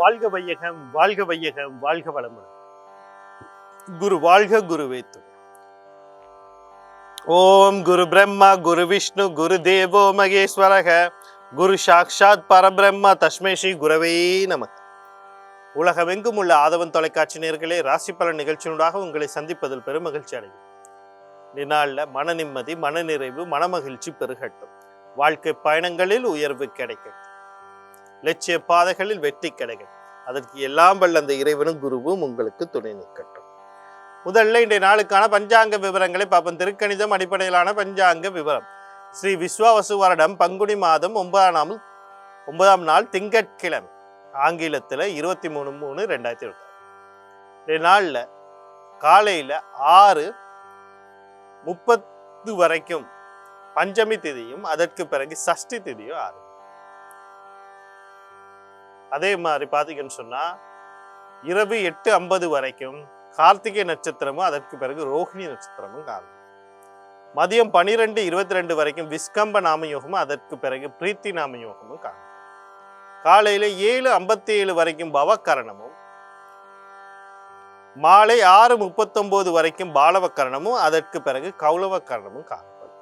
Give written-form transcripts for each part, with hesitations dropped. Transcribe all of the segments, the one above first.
வாழ்க வையகம், வாழ்க வையகம், வாழ்க வளமுடன். குரு வாழ்க, குருவே துணை. ஓம் குரு பிரம்மா குரு விஷ்ணு குரு தேவோ மகேஸ்வரக குரு சாக்ஷாத் பரபிரம்மா தஸ்மை ஸ்ரீ குரவே நமக. உலகமெங்கும் உள்ள ஆதவன் தொலைக்காட்சி நேயர்களே, ராசி பலன் நிகழ்ச்சியினூடாக உங்களை சந்திப்பதில் பெரும் மகிழ்ச்சி அடையும். இந்நாளில் மன நிம்மதி, மனநிறைவு, மனமகிழ்ச்சி பெருகட்டும். வாழ்க்கை பயணங்களில் உயர்வு கிடைக்கட்டும். லட்சிய பாதைகளில் வெற்றி கிடைக்கும். அதற்கு எல்லாம் வல்ல அந்த இறைவனும் குருவும் உங்களுக்கு துணை நிற்கட்டும். முதல்ல இன்றைய நாளுக்கான பஞ்சாங்க விவரங்களை பார்ப்போம். திருக்கணிதம் அடிப்படையிலான பஞ்சாங்க விவரம். ஸ்ரீ விஸ்வாவசு வருடம் பங்குனி மாதம் 9ஆம் நாள் திங்கட்கிழமை, ஆங்கிலத்தில் 23/3/2020. இன்றைய நாளில் காலையில் 6:30 வரைக்கும் பஞ்சமி திதியும் அதற்கு பிறகு சஷ்டி திதியும் ஆரம்பம். அதே மாதிரி பார்த்தீங்கன்னு சொன்னா இரவு 8:50 வரைக்கும் கார்த்திகை நட்சத்திரமும் அதற்கு பிறகு ரோஹிணி நட்சத்திரமும் காணும். மதியம் 12:22 வரைக்கும் விஸ்கம்ப நாமயோகமும் அதற்கு பிறகு பிரீத்தி நாமயோகமும் காணும். காலையில 7:57 வரைக்கும் பவக்கரணமும், மாலை 6:39 வரைக்கும் பாலவக்கரணமும் அதற்கு பிறகு கௌலவக்கரணமும் காணப்படும்.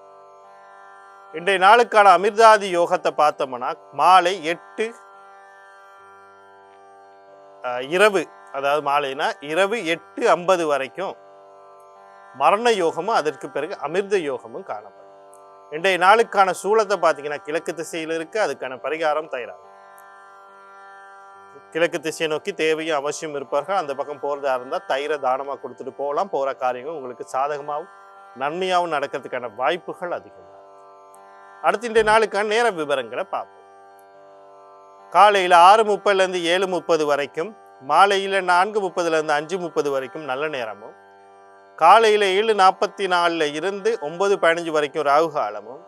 இன்றைய நாளுக்கான அமிர்தாதி யோகத்தை பார்த்தோம்னா மாலை 8 இரவு, அதாவது மாலைனா இரவு 8:50 வரைக்கும் மரண யோகமும் அதற்கு பிறகு அமிர்த யோகமும் காணப்படும். இன்றைய நாளுக்கான சூலத்தை பார்த்தீங்கன்னா கிழக்கு திசையில் இருக்கு. அதுக்கான பரிகாரம் தயாராகும். கிழக்கு திசையை நோக்கி தேவையும் அவசியம் இருப்பார்கள். அந்த பக்கம் போறதா இருந்தால் தயிரை தானமாக கொடுத்துட்டு போகலாம். போகிற காரியங்கள் உங்களுக்கு சாதகமாகவும் நன்மையாகவும் நடக்கிறதுக்கான வாய்ப்புகள் அதிகம். அடுத்து இன்றைய நாளுக்கான நேர விவரங்களை பார்ப்போம். காலையில் 6:30 7:30 வரைக்கும், மாலையில் 4:30 5:30 வரைக்கும் நல்ல நேரமும், காலையில் 7:44 இருந்து 9:15 வரைக்கும் ராகு காலமும்,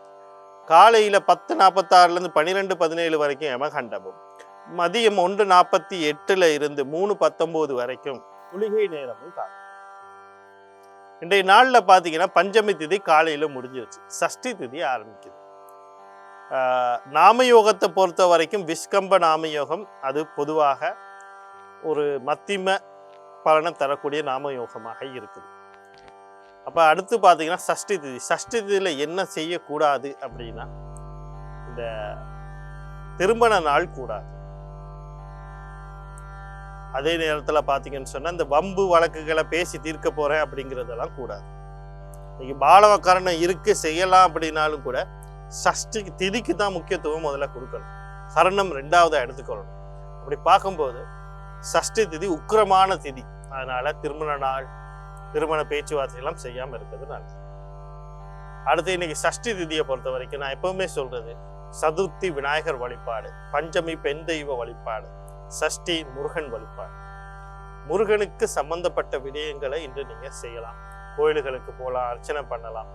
காலையில் 10:46 12:17 வரைக்கும் யமகண்டமும், மதியம் 1:48 இருந்து 3:19 வரைக்கும் குளிகை நேரமும் காணும். இன்றைய நாளில் பார்த்தீங்கன்னா பஞ்சமி திதி காலையில் முடிஞ்சிருச்சு, சஷ்டி திதி ஆரம்பிக்குது. நாமயோகத்தை பொறுத்த வரைக்கும் விஸ்கம்ப நாமயோகம் அது பொதுவாக ஒரு மத்திம பலனை தரக்கூடிய நாமயோகமாக இருக்குது. அப்போ அடுத்து பார்த்தீங்கன்னா சஷ்டி திதி. சஷ்டி திதியில் என்ன செய்யக்கூடாது அப்படின்னா, இந்த திருமண நாள் கூடாது. அதே நேரத்தில் பார்த்தீங்கன்னு சொன்னால் இந்த வம்பு வழக்குகளை பேசி தீர்க்க போகிறேன் அப்படிங்கிறதெல்லாம் கூடாது. இன்னைக்கு பாலவக்கரணம் இருக்கு செய்யலாம் அப்படின்னாலும் கூட சஷ்டி திதிக்கு தான் முக்கியத்துவம் முதல்ல கொடுக்கணும். கரணம் 2வது எடுத்துக்கொள்ளணும். அப்படி பார்க்கும்போது சஷ்டி திதி உக்கிரமான திதி. அதனால திருமண நாள், திருமண பேச்சுவார்த்தை எல்லாம் செய்யாமல் இருக்கிறது நல்லது. அடுத்து இன்னைக்கு சஷ்டி திதியை பொறுத்த வரைக்கும் நான் எப்பவுமே சொல்றது, சதுர்த்தி விநாயகர் வழிபாடு, பஞ்சமி பெண் தெய்வ வழிபாடு, சஷ்டி முருகன் வழிபாடு. முருகனுக்கு சம்பந்தப்பட்ட விடயங்களை இன்று நீங்க செய்யலாம். கோயில்களுக்கு போகலாம், அர்ச்சனை பண்ணலாம்.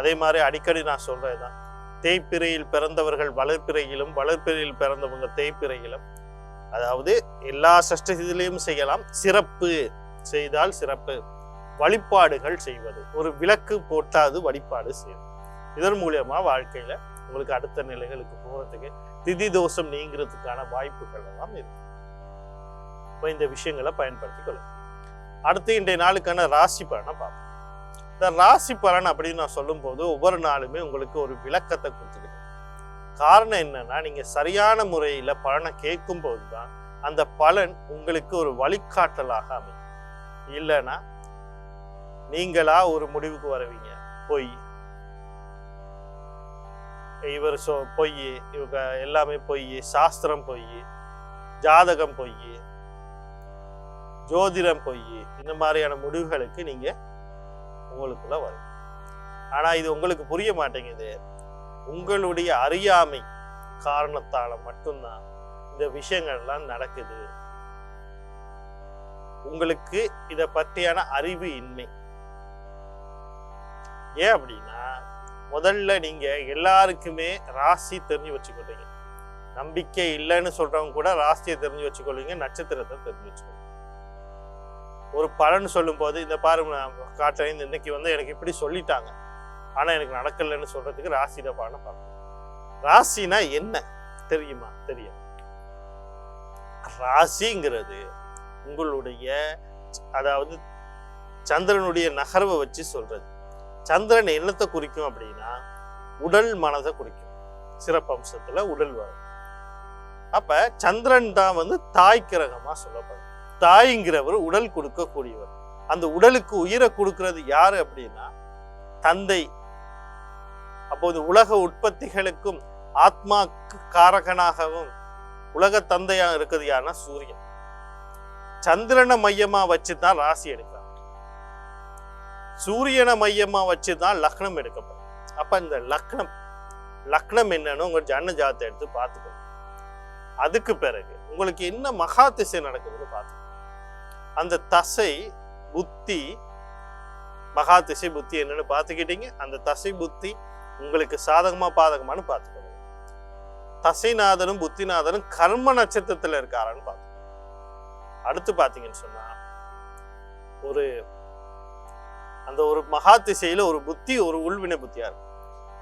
அதே மாதிரி அடிக்கடி நான் சொல்றதுதான், தேய்பிறையில் பிறந்தவர்கள் வளர்ப்பிறையிலும், வளர்ப்பிறையில் பிறந்தவங்க தேய்பிறையிலும். அதாவது எல்லா சஷ்டிலையும் செய்யலாம். சிறப்பு செய்தால் சிறப்பு. வழிபாடுகள் செய்வது, ஒரு விளக்கு போட்டாது வழிபாடு செய்வது. இதன் மூலியமா வாழ்க்கையில உங்களுக்கு அடுத்த நிலைகளுக்கு போகிறதுக்கு, திதி தோஷம் நீங்கிறதுக்கான வாய்ப்புகள் எல்லாம் இருக்கு. இப்போ இந்த விஷயங்களை பயன்படுத்திக் கொள்ளும். அடுத்து இன்றைய நாளுக்கான ராசி பலனை பார்ப்போம். இந்த ராசி பலன் அப்படின்னு நான் சொல்லும் போது ஒவ்வொரு நாளுமே உங்களுக்கு ஒரு விளக்கத்தை கொடுத்துக்கிட்டேன். காரணம் என்னன்னா, நீங்க சரியான முறையில பலனை கேட்கும் போதுதான் அந்த பலன் உங்களுக்கு ஒரு வழிகாட்டலாக அமையும். இல்லைன்னா நீங்களா ஒரு முடிவுக்கு வருவீங்க. பொய், இவர் பொய், இவங்க எல்லாமே பொய், சாஸ்திரம் பொய், ஜாதகம் பொய், ஜோதிடம் பொய், இந்த மாதிரியான முடிவுகளுக்கு நீங்க உங்களுக்குள்ள வரும். ஆனா இது உங்களுக்கு புரிய மாட்டேங்குது. உங்களுடைய அறியாமை காரணத்தால மட்டும்தான் இந்த விஷயங்கள்லாம் நடக்குது. உங்களுக்கு இத பற்றியான அறிவு இன்மை. ஏன் அப்படின்னா, முதல்ல நீங்க எல்லாருக்குமே ராசி தெரிஞ்சு வச்சுக்கொள்றீங்க. நம்பிக்கை இல்லைன்னு சொல்றவங்க கூட ராசியை தெரிஞ்சு வச்சுக்கொள்வீங்க, நட்சத்திரத்தை தெரிஞ்சு வச்சுக்கொள்வீங்க. ஒரு பலன் சொல்லும் போது இந்த பாருங்க காட்டுறேன், இன்னைக்கு எனக்கு இப்படி சொல்லிட்டாங்க, ஆனா எனக்கு நடக்கலைன்னு சொல்றதுக்கு ராசியில பலனை பார்க்கணும். ராசினா என்ன தெரியுமா? தெரியும். ராசிங்கிறது உங்களுடைய, அதாவது சந்திரனுடைய நகர்வை வச்சு சொல்றது. சந்திரன் என்னத்தை குறிக்கும் அப்படின்னா உடல் மனதை குறிக்கும். சிறப்பம்சத்துல உடல் வரும். அப்ப சந்திரன் தான் தாய் கிரகமா சொல்லப்படும். தாய்ங்கிறவர் உடல் கொடுக்கக்கூடியவர். அந்த உடலுக்கு உயிரை கொடுக்கிறது யாரு அப்படின்னா தந்தை. அப்போது உலக உற்பத்திகளுக்கும் ஆத்மாக்கு காரகனாகவும் உலக தந்தையா இருக்கிறது யாருன்னா சூரியன். சந்திரனை மையமா வச்சுதான் ராசி எடுக்கிறாங்க. சூரியனை மையமா வச்சுதான் லக்னம் எடுக்கப்படும். அப்ப இந்த லக்னம் என்னன்னு உங்க ஜன்ன ஜாதத்தை எடுத்து பார்த்துக்கணும். அதுக்கு பிறகு உங்களுக்கு என்ன மகா திசை நடக்குதுன்னு பார்த்துக்கணும். அந்த தசை புத்தி, மகா திசை புத்தி என்னன்னு பார்த்துக்கிட்டீங்க. அந்த தசை புத்தி உங்களுக்கு சாதகமா பாதகமானு பார்த்துக்கணும். தசைநாதனும் புத்திநாதனும் கர்ம நட்சத்திரத்துல இருக்காரான்னு பார்த்துக்கணும். அடுத்து பார்த்தீங்கன்னு சொன்னா ஒரு மகா திசையில ஒரு புத்தி ஒரு உள்வினை புத்தியா இருக்கும்.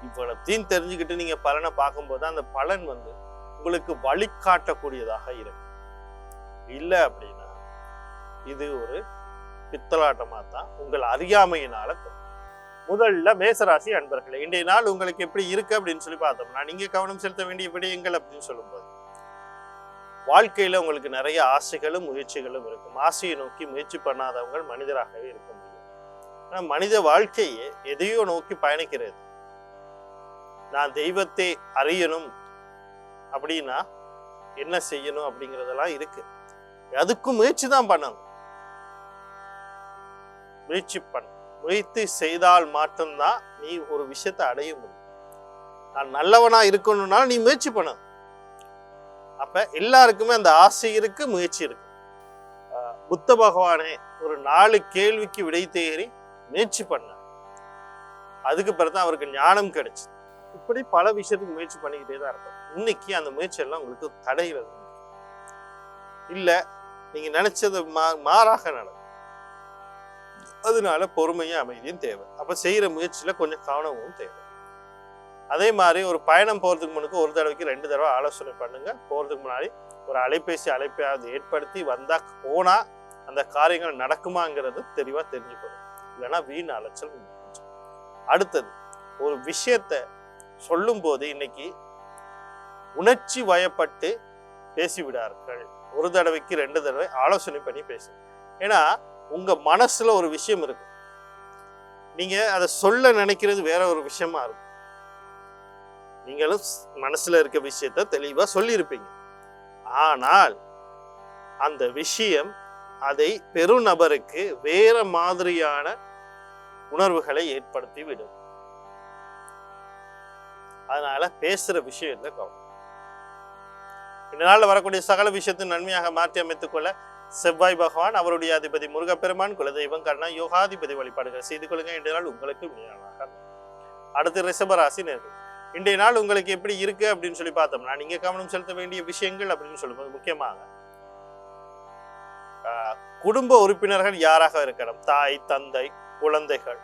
இவ்வளத்தையும் தெரிஞ்சுக்கிட்டு நீங்க பலனை பார்க்கும்போது அந்த பலன் உங்களுக்கு வழிகாட்டக்கூடியதாக இருக்கும். இல்லை அப்படின்னா இது ஒரு பித்தலாட்டமா தான் உங்கள் அறியாமையினால. முதல்ல மேசராசி அன்பர்களே, இன்றைய நாள் உங்களுக்கு எப்படி இருக்கு அப்படின்னு சொல்லி பார்த்தோம்னா, நீங்க கவனம் செலுத்த வேண்டிய விடயங்கள் அப்படின்னு சொல்லும்போது, வாழ்க்கையில உங்களுக்கு நிறைய ஆசைகளும் முயற்சிகளும் இருக்கும். ஆசையை நோக்கி முயற்சி பண்ணாதவங்க மனிதராகவே இருக்க முடியும். ஆனா மனித வாழ்க்கையே எதையோ நோக்கி பயணிக்கிறது. நான் தெய்வத்தை அறியணும் அப்படின்னா என்ன செய்யணும் அப்படிங்கிறதெல்லாம் இருக்கு. அதுக்கும் முயற்சி தான் பண்ணணும். முயற்சி செய்தால் மட்டும்தான் நீ ஒரு விஷயத்தை அடைய முடியும். நான் நல்லவனா இருக்கணும்னா நீ முயற்சி பண்ணணும். அப்ப எல்லாருக்குமே அந்த ஆசை இருக்கு, முயற்சி இருக்கு. புத்த பகவானே ஒரு 4 கேள்விக்கு விடை தேறி முயற்சி பண்ண, அதுக்கு பிறகுதான் அவருக்கு ஞானம் கிடைச்சு. இப்படி பல விஷயத்துக்கு முயற்சி பண்ணிக்கிட்டே தான் இருப்போம். இன்னைக்கு அந்த முயற்சி எல்லாம் உங்களுக்கு தடைகள் இல்ல, நீங்க நினைச்சது மாறாக நடக்கும். அதனால பொறுமையும் அமைதியும் தேவை. அப்ப செய்யற முயற்சியில கொஞ்சம் கவனமும் தேவை. அதே மாதிரி ஒரு பயணம் போறதுக்கு முன்னுக்கு ஒரு தடவைக்கு 2 தடவை ஆலோசனை பண்ணுங்க. போறதுக்கு முன்னாடி ஒரு அலைப்பையாவது ஏற்படுத்தி வந்தா போனா அந்த காரியங்கள் நடக்குமாங்கிறது தெளிவா தெரிஞ்சுக்கணும். இல்லைன்னா வீண் அலைச்சல். அடுத்தது, ஒரு விஷயத்த சொல்லும் போது இன்னைக்கு உணர்ச்சி வயப்பட்டு பேசிவிடார்கள். ஒரு தடவைக்கு 2 தடவை ஆலோசனை பண்ணி பேசு. ஏன்னா உங்க மனசுல ஒரு விஷயம் இருக்கு, நீங்க அதை சொல்ல நினைக்கிறது வேற ஒரு விஷயமா இருக்கும். நீங்களும் மனசுல இருக்க விஷயத்த தெளிவா சொல்லியிருப்பீங்க. ஆனால் அந்த விஷயம் அதை பெருநபருக்கு வேற மாதிரியான உணர்வுகளை ஏற்படுத்தி விடும். அதனால பேசுற விஷயத்துல கவனம். இந்த நாள்ல வரக்கூடிய சகல விஷயத்தின் நன்மையாக மாற்றி அமைத்துக் கொள்ள செவ்வாய் பகவான், அவருடைய அதிபதி முருகப்பெருமான், குலதெய்வம் கர்ணா யோகாதிபதி வழிபாடுகள் செய்து கொள்ளுங்க. இன்றைய நாள் உங்களுக்கு மீனாக. அடுத்து ரிஷபராசி நேர்கள், இன்றைய நாள் உங்களுக்கு எப்படி இருக்கு அப்படின்னு சொல்லி பார்த்தோம்னா, நீங்க கவனம் செலுத்த வேண்டிய விஷயங்கள் அப்படின்னு சொல்லும்போது முக்கியமாக குடும்ப உறுப்பினர்கள் யாராக இருக்கணும், தாய் தந்தை குழந்தைகள்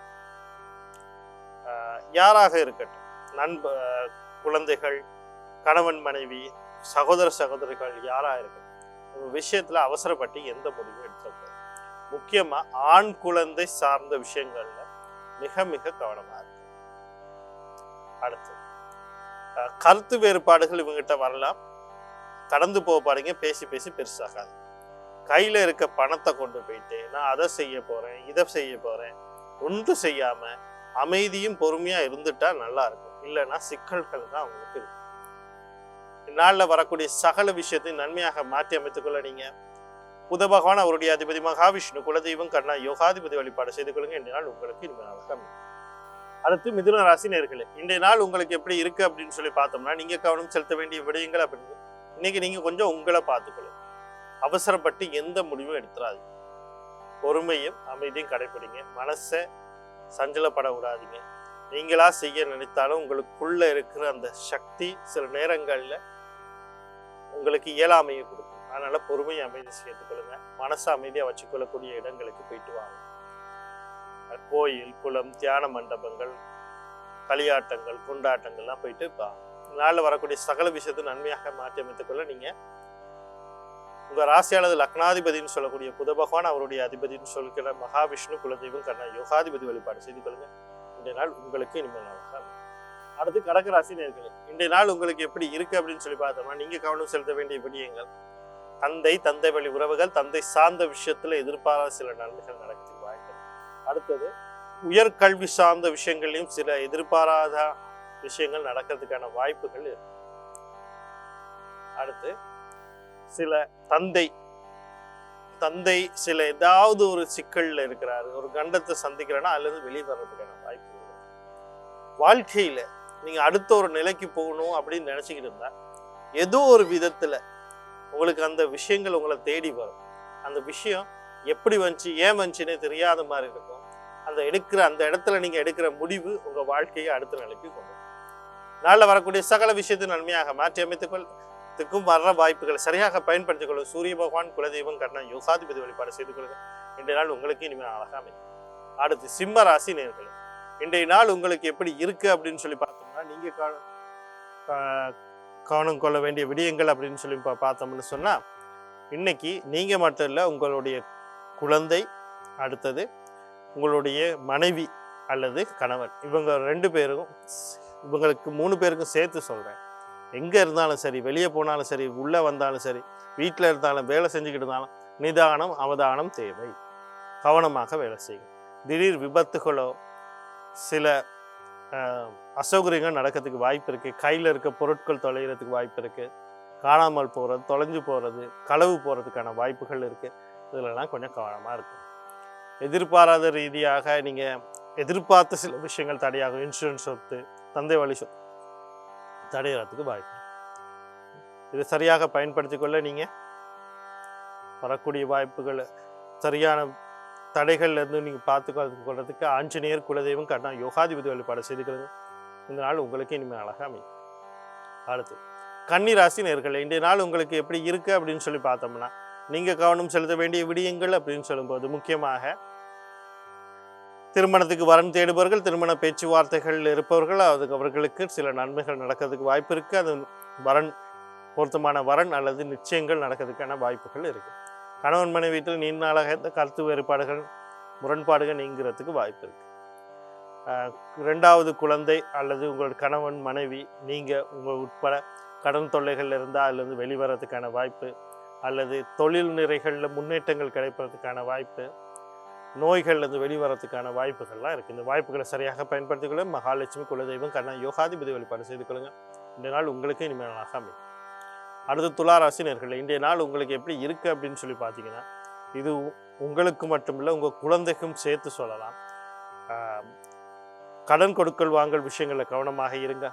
யாராக இருக்கட்டும், குழந்தைகள் கணவன் மனைவி சகோதர சகோதரிகள் யாராக இருக்கட்டும், விஷயத்துல அவசரப்பட்டு எந்த முடிவும் எடுத்துக்கூடாது. முக்கியமா ஆண் குழந்தை சார்ந்த விஷயங்கள்ல மிக மிக கவனமா இருக்கு. அடுத்து கருத்து வேறுபாடுகள் இவங்கிட்ட வரலாம், கடந்து போக பாருங்க. பேசி பேசி பெருசாகாது. கையில இருக்க பணத்தை கொண்டு போயிட்டு நான் அதை செய்ய போறேன் இதை செய்ய போறேன் ஒன்று செய்யாம அமைதியும் பொறுமையா இருந்துட்டா நல்லா இருக்கும். இல்லைன்னா சிக்கல்கள் தான் அவங்களுக்கு இருக்கு. இந்நாளில் வரக்கூடிய சகல விஷயத்தையும் நன்மையாக மாற்றி அமைத்துக் கொள்ள நீங்க புத பகவான், அவருடைய அதிபதி மகாவிஷ்ணு, குலதெய்வம் கர்ணா யோகாதிபதி வழிபாடு செய்து கொள்ளுங்க. இன்றைய நாள் உங்களுக்கு இனிமையாக. அடுத்து மிதுன ராசி நேர்களே, இன்றைய நாள் உங்களுக்கு எப்படி இருக்கு அப்படின்னு சொல்லி பார்த்தோம்னா, நீங்க கவனம் செலுத்த வேண்டிய விடயங்கள் அப்படின்னு இன்னைக்கு நீங்க கொஞ்சம் உங்களை பார்த்துக்கொள்ளுங்க. அவசரப்பட்டு எந்த முடிவும் எடுத்துறாதீங்க. பொறுமையும் அமைதியும் கடைபிடிங்க. மனசை சஞ்சலப்பட விடாதீங்க. நீங்களா செய்ய நினைத்தாலும் உங்களுக்குள்ள இருக்கிற அந்த சக்தி சில நேரங்கள்ல உங்களுக்கு இயலாமையை கொடுக்கும். அதனால பொறுமையை அமைதி சேர்த்துக்கொள்ளுங்க. மனசை அமைதியா வச்சுக்கொள்ளக்கூடிய இடங்களுக்கு போயிட்டு வாங்க. கோயில், குளம், தியான மண்டபங்கள், களியாட்டங்கள், கொண்டாட்டங்கள்லாம் போயிட்டு நாளில் வரக்கூடிய சகல விஷயத்தை நன்மையாக மாற்றி அமைத்துக் கொள்ள நீங்க உங்கள் ராசி அல்லது லக்னாதிபதினு சொல்லக்கூடிய புத பகவான் அவருடைய அதிபதினு சொல்கிற மகாவிஷ்ணு குலதெய்வம் கர்ண யோகாதிபதி வழிபாடு செய்து கொள்ளுங்க. இன்றைய நாள் உங்களுக்கு இனிமேல் நாளாக. அடுத்து கடகராசி நேயர்களே, இன்றைய நாள் உங்களுக்கு எப்படி இருக்கு அப்படின்னு சொல்லி பார்த்தோம்னா, நீங்க கவனம் செலுத்த வேண்டிய விடயங்கள் தந்தை வழி உறவுகள், தந்தை சார்ந்த விஷயத்துல எதிர்பாராத சில நன்மைகள் நடக்கிறதுக்கு வாய்ப்பு. அடுத்தது உயர்கல்வி சார்ந்த விஷயங்களையும் சில எதிர்பாராத விஷயங்கள் நடக்கிறதுக்கான வாய்ப்புகள் இருக்கு. அடுத்து சில தந்தை சில ஏதாவது ஒரு சிக்கல்ல இருக்கிறாரு, ஒரு கண்டத்தை சந்திக்கிறேன்னா அல்லது வெளியே வர்றதுக்கான வாய்ப்பு இருக்கு. வாழ்க்கையில நீங்க அடுத்த ஒரு நிலைக்கு போகணும் அப்படின்னு நினைச்சுக்கிட்டு இருந்தா ஏதோ ஒரு விதத்துல உங்களுக்கு அந்த விஷயங்கள் உங்களை தேடி வரும். அந்த விஷயம் எப்படி வந்துச்சு, ஏன் வந்துச்சுன்னே தெரியாத மாதிரி இருக்கும். அந்த இடத்துல நீங்க எடுக்கிற முடிவு உங்க வாழ்க்கையை அடுத்த நிலைக்கு கொண்டு வரும். நாளில் வரக்கூடிய சகல விஷயத்தை நன்மையாக மாற்றி அமைத்துக்கும் வர்ற வாய்ப்புகளை சரியாக பயன்படுத்திக் கொள்ளும். சூரிய பகவான் குலதெய்வம் கர்ண யோகாதிபதி வழிபாடு செய்து கொள்ளுங்க. இன்றைய நாள் உங்களுக்கு இனிமேல் அழகா அமையும். அடுத்து சிம்ம ராசி நேயர்களே, இன்றைய நாள் உங்களுக்கு எப்படி இருக்கு அப்படின்னு சொல்லி பார்த்தோம்னா, நீங்க கவனம் கொள்ள வேண்டிய விடயங்கள் அப்படின்னு சொல்லி பார்த்தோம்னு சொன்னா, இன்னைக்கு நீங்க மட்டும் இல்லை, உங்களுடைய குழந்தை, அடுத்தது உங்களுடைய மனைவி அல்லது கணவன், இவங்க 2 பேரும், இவங்களுக்கு 3 பேருக்கும் சேர்த்து சொல்றேன், எங்க இருந்தாலும் சரி, வெளியே போனாலும் சரி, உள்ள வந்தாலும் சரி, வீட்டில் இருந்தாலும் வேலை செஞ்சுக்கிட்டு இருந்தாலும் நிதானம் அவதானம் தேவை. கவனமாக வேலை செய்யும். திடீர் விபத்துகளோ சில அசௌகரியங்கள் நடக்கிறதுக்கு வாய்ப்பு இருக்குது. கையில் இருக்க பொருட்கள் தொலைகிறதுக்கு வாய்ப்பு இருக்குது. காணாமல் போகிறது, தொலைஞ்சு போகிறது, களவு போகிறதுக்கான வாய்ப்புகள் இருக்குது. இதிலெல்லாம் கொஞ்சம் கவனமாக இருக்கும். எதிர்பாராத ரீதியாக நீங்கள் எதிர்பார்த்த சில விஷயங்கள் தடையாகும். இன்சூரன்ஸ் சொத்து, தந்தை வழி சொத்து தடையிறதுக்கு வாய்ப்பு. இதை சரியாக பயன்படுத்தி கொள்ள நீங்கள் வரக்கூடிய வாய்ப்புகள், சரியான தடைகள்லேருந்து நீங்கள் பார்த்துக்கொள்றதுக்கு ஆஞ்சநேயர் குலதெய்வம் கர்ண யோகாதிபதி வழிபாடு செய்துக்கிறது. இந்த நாள் உங்களுக்கு இனிமேல் அழகாக அமையும். அடுத்து கன்னி ராசி நேயர்களே, இன்றைய நாள் உங்களுக்கு எப்படி இருக்குது அப்படின்னு சொல்லி பார்த்தோம்னா, நீங்கள் கவனம் செலுத்த வேண்டிய விடயங்கள் அப்படின்னு சொல்லும்போது, முக்கியமாக திருமணத்துக்கு வரன் தேடுபவர்கள், திருமண பேச்சுவார்த்தைகள் இருப்பவர்கள், அவர்களுக்கு சில நன்மைகள் நடக்கிறதுக்கு வாய்ப்பு இருக்குது. அது பொருத்தமான வரன் அல்லது நிச்சயங்கள் நடக்கிறதுக்கான வாய்ப்புகள் இருக்குது. கணவன் மனைவி வீட்டில் நீண்ட நாளாக இந்த கருத்து வேறுபாடுகள், முரண்பாடுகள் நீங்கிறதுக்கு வாய்ப்பு இருக்குது. 2வது குழந்தை அல்லது உங்கள் கணவன் மனைவி நீங்கள் உங்கள் உட்பட கடன் தொல்லைகள் இருந்தால் அதுலேருந்து வெளிவரதுக்கான வாய்ப்பு, அல்லது தொழில் நிறைகளில் முன்னேற்றங்கள் கிடைப்பதற்கான வாய்ப்பு, நோய்கள்லேருந்து வெளிவரத்துக்கான வாய்ப்புகள்லாம் இருக்குது. இந்த வாய்ப்புகளை சரியாக பயன்படுத்திக் கொள்ள மகாலட்சுமி குலதெய்வம் கர்ண யோகாதிபதி வழிபாடு செய்து கொள்ளுங்கள். இந்த நாள் உங்களுக்கு இனிமேல் நாளாக அமையும். அடுத்து துலா ராசி நேயர்களே, இன்றைய நாள் உங்களுக்கு எப்படி இருக்குது அப்படின்னு சொல்லி பார்த்தீங்கன்னா, இது உங்களுக்கு மட்டுமில்லை, உங்கள் குழந்தைக்கும் சேர்த்து சொல்லலாம். கடன் கொடுக்கல் வாங்கல் விஷயங்களில் கவனமாக இருங்க.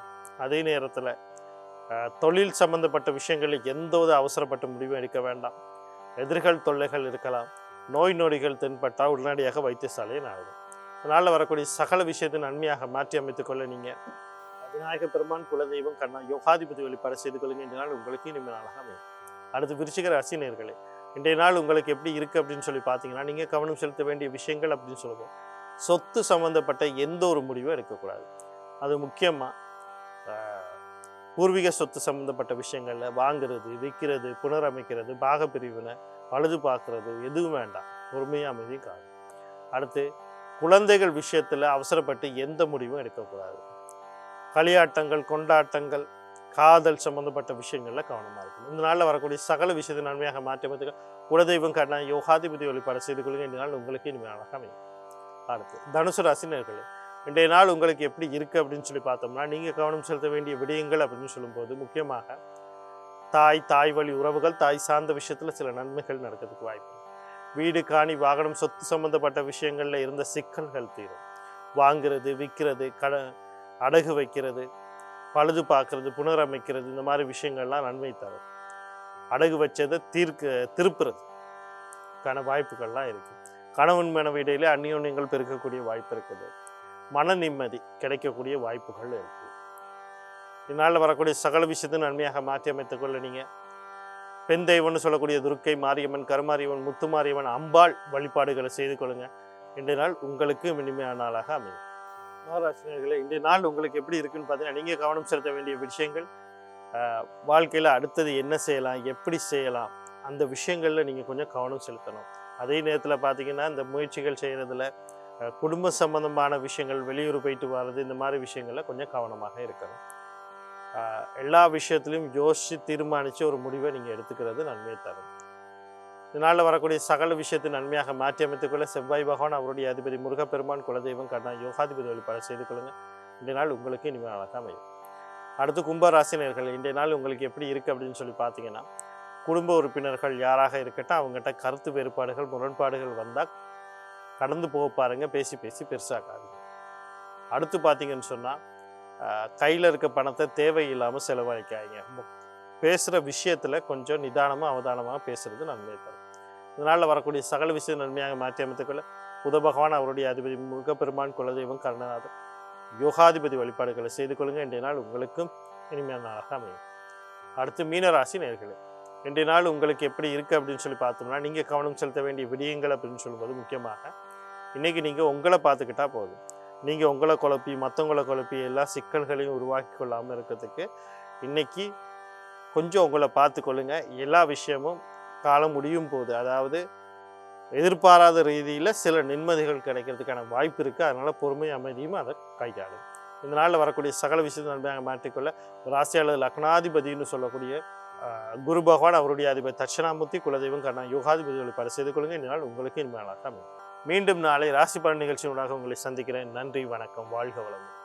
அதே நேரத்தில் தொழில் சம்பந்தப்பட்ட விஷயங்களில் எந்த ஒரு அவசரப்பட்ட முடிவும் எடுக்க வேண்டாம். எதிர்கள் தொல்லைகள் இருக்கலாம். நோய் நொடிகள் தென்பட்டால் உடனடியாக வைத்தியசாலையை நாடுங்க. அதனால் வரக்கூடிய சகல விஷயத்தை நன்மையாக மாற்றி அமைத்துக் கொள்ள நீங்கள் விநாயக பெருமான் குலதெய்வம் கர்ண யோகாதிபதி வழிபாடு செய்து கொள்ளுங்க. இன்றைய நாள் உங்களுக்கு இனிமேல் நாளாக அமையும். அடுத்து விருச்சிக ராசி நேயர்களே, இன்றைய நாள் உங்களுக்கு எப்படி இருக்குது அப்படின்னு சொல்லி பார்த்தீங்கன்னா, நீங்கள் கவனம் செலுத்த வேண்டிய விஷயங்கள் அப்படின்னு சொல்லுவோம், சொத்து சம்மந்தப்பட்ட எந்த ஒரு முடிவும் எடுக்கக்கூடாது. அது முக்கியமாக பூர்வீக சொத்து சம்மந்தப்பட்ட விஷயங்களில் வாங்குறது, விற்கிறது, புனரமைக்கிறது, பாகப்பிரிவினை, பழுது பார்க்குறது எதுவும் வேண்டாம். பொறுமையாக அமைதியும் காணும். அடுத்து குழந்தைகள் விஷயத்தில் அவசரப்பட்டு எந்த முடிவும் எடுக்கக்கூடாது. களியாட்டங்கள், கொண்டாட்டங்கள், காதல் சம்பந்தப்பட்ட விஷயங்கள்ல கவனமாக இருக்கணும். இந்த நாளில் வரக்கூடிய சகல விஷயத்தை நன்மையாக மாற்றி அமைத்துக்க குலதெய்வம் கர்ண யோகாதிபதி வழிபாடு செய்து கொள்ளுங்க. இந்த நாள் உங்களுக்கு இனிமேல் அழகாக அமையும். அடுத்து தனுசு ராசி நேயர்களே, இன்றைய நாள் உங்களுக்கு எப்படி இருக்குது அப்படின்னு சொல்லி பார்த்தோம்னா, நீங்கள் கவனம் செலுத்த வேண்டிய விடயங்கள் அப்படின்னு சொல்லும்போது, முக்கியமாக தாய் வழி உறவுகள், தாய் சார்ந்த விஷயத்தில் சில நன்மைகள் நடக்கிறதுக்கு வாய்ப்பு. வீடு, காணி, வாகனம், சொத்து சம்பந்தப்பட்ட விஷயங்களில் இருந்த சிக்கல்கள் தீரும். வாங்கிறது, விற்கிறது, அடகு வைக்கிறது, பழுது பார்க்கறது, புனரமைக்கிறது, இந்த மாதிரி விஷயங்கள்லாம் நன்மை தரும். அடகு வச்சதை திருப்புறதுக்கான வாய்ப்புகள்லாம் இருக்குது. கணவன் மனைவி இடையிலே அந்யோன்யங்கள் பெருக்கக்கூடிய வாய்ப்பு இருக்குது. மன நிம்மதி கிடைக்கக்கூடிய வாய்ப்புகள் இருக்குது. இதனால் வரக்கூடிய சகல விஷயத்தை நன்மையாக மாற்றி அமைத்துக் கொள்ள நீங்கள் பெண் தெய்வம்னு சொல்லக்கூடிய துர்க்கை, மாரியம்மன், கருமாரியம்மன், முத்துமாரியம்மன், அம்பாள் வழிபாடுகளை செய்து கொள்ளுங்க. இன்றைய நாள் உங்களுக்கு இனிமையான நாளாக அமையும். மகாராஷ்டிரர்களே, இன்றைய நாள் உங்களுக்கு எப்படி இருக்குன்னு பார்த்தீங்கன்னா, நீங்கள் கவனம் செலுத்த வேண்டிய விஷயங்கள், வாழ்க்கையில் அடுத்தது என்ன செய்யலாம், எப்படி செய்யலாம், அந்த விஷயங்களில் நீங்கள் கொஞ்சம் கவனம் செலுத்தணும். அதே நேரத்தில் பார்த்தீங்கன்னா இந்த முயற்சிகள் செய்கிறதுல குடும்ப சம்பந்தமான விஷயங்கள், வெளியூர் போயிட்டு வர்றது, இந்த மாதிரி விஷயங்களில் கொஞ்சம் கவனமாக இருக்கணும். எல்லா விஷயத்துலையும் யோசித்து தீர்மானித்து ஒரு முடிவை நீங்கள் எடுத்துக்கிறது நன்மையை தரும். இதனால் வரக்கூடிய சகல விஷயத்தை நன்மையாக மாற்றி அமைத்துக்கொள்ள செவ்வாய் பகவான், அவருடைய அதிபதி முருகப்பெருமான், குலதெய்வம், கண்ணா யோகாதிபதி வழிபாடு செய்து கொள்ளுங்கள். இன்றைய நாள் உங்களுக்கு இனிமேல் தான் அமையும். அடுத்து கும்பராசினியர்கள், இன்றைய நாள் உங்களுக்கு எப்படி இருக்குது அப்படின்னு சொல்லி பார்த்தீங்கன்னா, குடும்ப உறுப்பினர்கள் யாராக இருக்கட்டும் அவங்ககிட்ட கருத்து வேறுபாடுகள், முரண்பாடுகள் வந்தால் கடந்து போக பாருங்கள், பேசி பேசி பெருசாக்காது. அடுத்து பார்த்தீங்கன்னு சொன்னால், கையில் இருக்க பணத்தை தேவையில்லாமல் செலவழிக்காதீங்க. பேசுகிற விஷயத்தில் கொஞ்சம் நிதானமாக அவதானமாக பேசுகிறது நன்மை தரும். இதனால் வரக்கூடிய சகல விஷயம் நன்மையாக மாற்றி அமைத்துக்கொள்ள புத பகவான், அவருடைய அதிபதி முருகப்பெருமான், குலதெய்வம், கருணநாதர், யோகாதிபதி வழிபாடுகளை செய்து கொள்ளுங்கள். இன்றைய நாள் உங்களுக்கும் இனிமையான நாளாக அமையும். அடுத்து மீனராசி நேயர்களே, இன்றைய நாள் உங்களுக்கு எப்படி இருக்குது அப்படின்னு சொல்லி பார்த்தோம்னா, நீங்கள் கவனம் செலுத்த வேண்டிய விடயங்கள் அப்படின்னு சொல்லும்போது முக்கியமாக இன்றைக்கி நீங்கள் உங்களை பார்த்துக்கிட்டா போதும். நீங்கள் உங்களை குழப்பி மற்றவங்களை குழப்பி எல்லா சிக்கல்களையும் உருவாக்கி கொள்ளாமல் இருக்கிறதுக்கு இன்றைக்கி கொஞ்சம் உங்களை பார்த்து கொள்ளுங்கள். எல்லா விஷயமும் காலம் முடியும் போது, அதாவது எதிர்பாராத ரீதியில் சில நிம்மதிகள் கிடைக்கிறதுக்கான வாய்ப்பு இருக்குது. அதனால் பொறுமை அமைதியும் அதை கையாளும். இந்த நாளில் வரக்கூடிய சகல விஷயத்தை நன்மையாக மாற்றிக்கொள்ள ராசியாளர் லக்னாதிபதினு சொல்லக்கூடிய குரு பகவான், அவருடைய அதிபதி தட்சிணாமூர்த்தி, குலதெய்வம், கண்ணா யோகாதிபதி வழிபாடு செய்து கொள்ளுங்கள். இந்த நாள் உங்களுக்கு இனிமையாக அமையும். மீண்டும் நாளை ராசி பலன் நிகழ்ச்சியூடாக உங்களை சந்திக்கிறேன். நன்றி, வணக்கம், வாழ்க வளமுடன்.